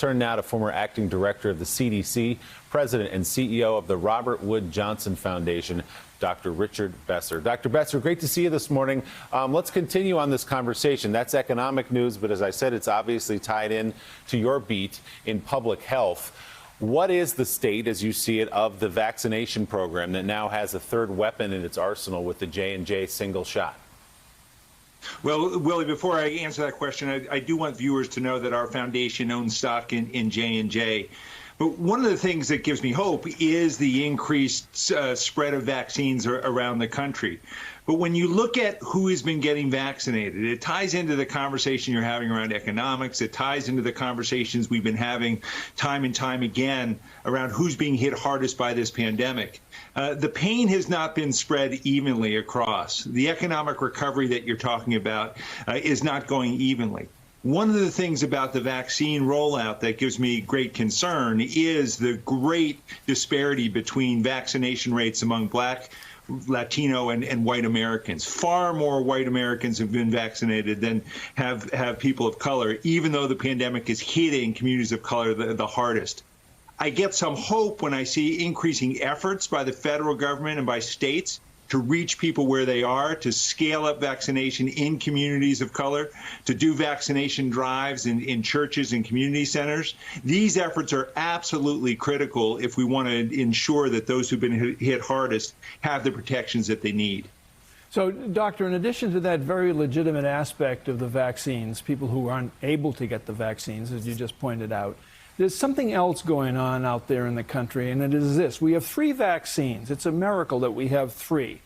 turn now to former acting director of the CDC, president and CEO of the Robert Wood Johnson Foundation, Dr. Richard Besser. Dr. Besser, great to see you this morning. Let's continue on this conversation. That's economic news, but as I said, it's obviously tied in to your beat in public health. What is the state, as you see it, of the vaccination program that now has a third weapon in its arsenal with the J&J single shot? Well, Willie, before I answer that question, I do want viewers to know that our foundation owns stock in J&J. But one of the things that gives me hope is the increased spread of vaccines around the country. But when you look at who has been getting vaccinated, it ties into the conversation you're having around economics. It ties into the conversations we've been having time and time again around who's being hit hardest by this pandemic. The pain has not been spread evenly across. The economic recovery that you're talking about is not going evenly. One of the things about the vaccine rollout that gives me great concern is the great disparity between vaccination rates among Black, Latino, and white Americans. Far more white Americans have been vaccinated than have people of color, even though the pandemic is hitting communities of color the hardest. I get some hope when I see increasing efforts by the federal government and by states to reach people where they are, to scale up vaccination in communities of color, to do vaccination drives in churches and community centers. These efforts are absolutely critical if we want to ensure that those who've been hit hardest have the protections that they need. So, Doctor, in addition to that very legitimate aspect of the vaccines, people who aren't able to get the vaccines, as you just pointed out, there's something else going on out there in the country, and it is this. We have 3 vaccines. It's a miracle that we have 3.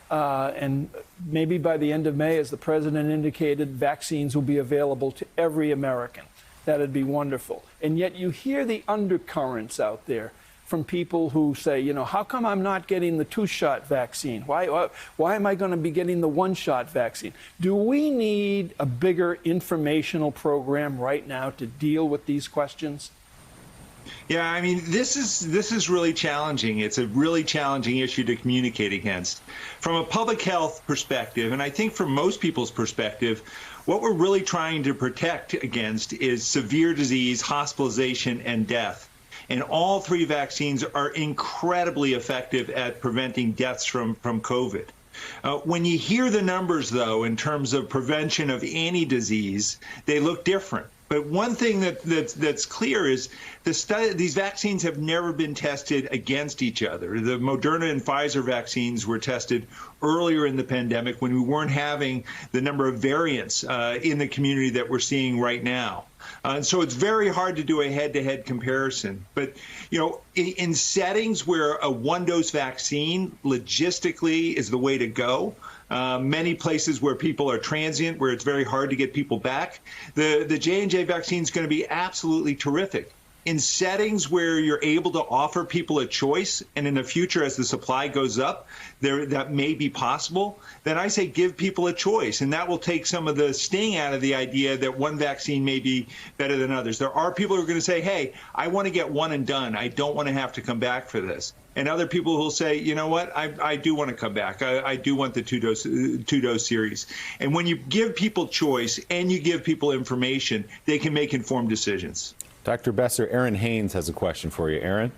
And maybe by the end of May, as the president indicated, vaccines will be available to every American. That'd be wonderful. And yet you hear the undercurrents out there from people who say, you know, how come I'm not getting the 2-shot vaccine? Why am I going to be getting the 1-shot vaccine? Do we need a bigger informational program right now to deal with these questions? Yeah, I mean, this is really challenging. It's a really challenging issue to communicate against. From a public health perspective, and I think from most people's perspective, what we're really trying to protect against is severe disease, hospitalization, and death. And all 3 vaccines are incredibly effective at preventing deaths from COVID. When you hear the numbers, though, in terms of prevention of any disease, they look different. But one thing that's clear is these vaccines have never been tested against each other. The Moderna and Pfizer vaccines were tested earlier in the pandemic when we weren't having the number of variants in the community that we're seeing right now. And so it's very hard to do a head-to-head comparison. But, you know, in settings where a 1-dose vaccine logistically is the way to go, many places where people are transient, where it's very hard to get people back, the J&J vaccine is going to be absolutely terrific. In settings where you're able to offer people a choice, and in the future as the supply goes up, that may be possible, then I say give people a choice, and that will take some of the sting out of the idea that one vaccine may be better than others. There are people who are going to say, hey, I want to get one and done. I don't want to have to come back for this. And other people who will say, you know what, I do want to come back. I do want the two-dose series. And when you give people choice and you give people information, they can make informed decisions. Dr. Besser, Erin Haynes has a question for you. Erin?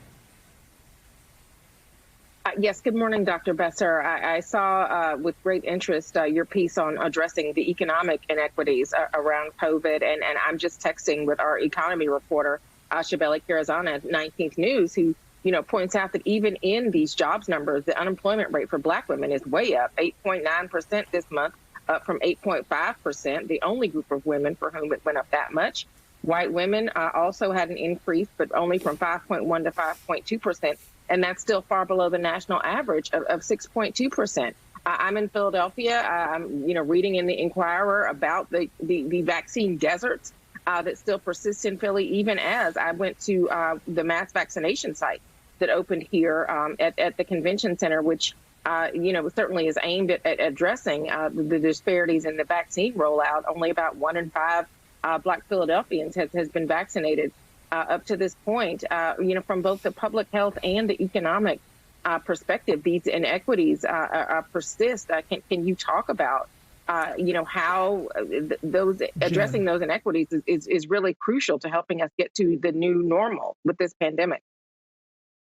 Yes, good morning, Dr. Besser. I saw with great interest your piece on addressing the economic inequities around COVID, and I'm just texting with our economy reporter, Shabeli Kirazana at 19th News, who points out that even in these jobs numbers, the unemployment rate for Black women is way up, 8.9% this month, up from 8.5%, the only group of women for whom it went up that much. White women also had an increase, but only from 5.1 to 5.2%, and that's still far below the national average of 6.2%. I'm in Philadelphia. I'm reading in the Inquirer about the vaccine deserts that still persist in Philly, even as I went to the mass vaccination site that opened here at the convention center, which certainly is aimed at addressing the disparities in the vaccine rollout. Only about 1 in 5 Black Philadelphians has been vaccinated up to this point. From both the public health and the economic perspective, these inequities persist. Can you talk about how those addressing those inequities is really crucial to helping us get to the new normal with this pandemic.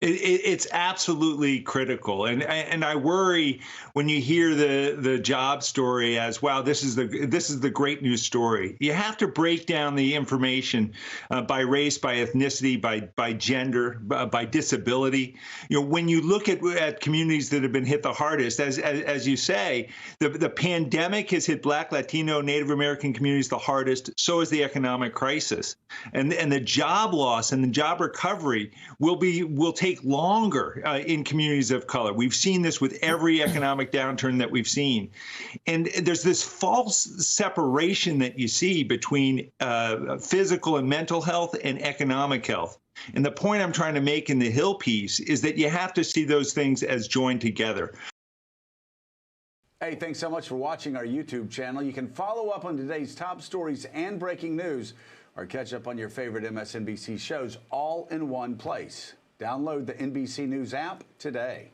It's absolutely critical, and I worry when you hear the job story as, wow, this is the great news story. You have to break down the information by race, by ethnicity, by gender, by disability. When you look at communities that have been hit the hardest, as you say, the pandemic has hit Black, Latino, Native American communities the hardest. So is the economic crisis, and the job loss and the job recovery will take longer in communities of color. We've seen this with every economic downturn that we've seen. And there's this false separation that you see between physical and mental health and economic health. And the point I'm trying to make in the Hill piece is that you have to see those things as joined together. Hey, thanks so much for watching our YouTube channel. You can follow up on today's top stories and breaking news, or catch up on your favorite MSNBC shows all in one place. Download the NBC News app today.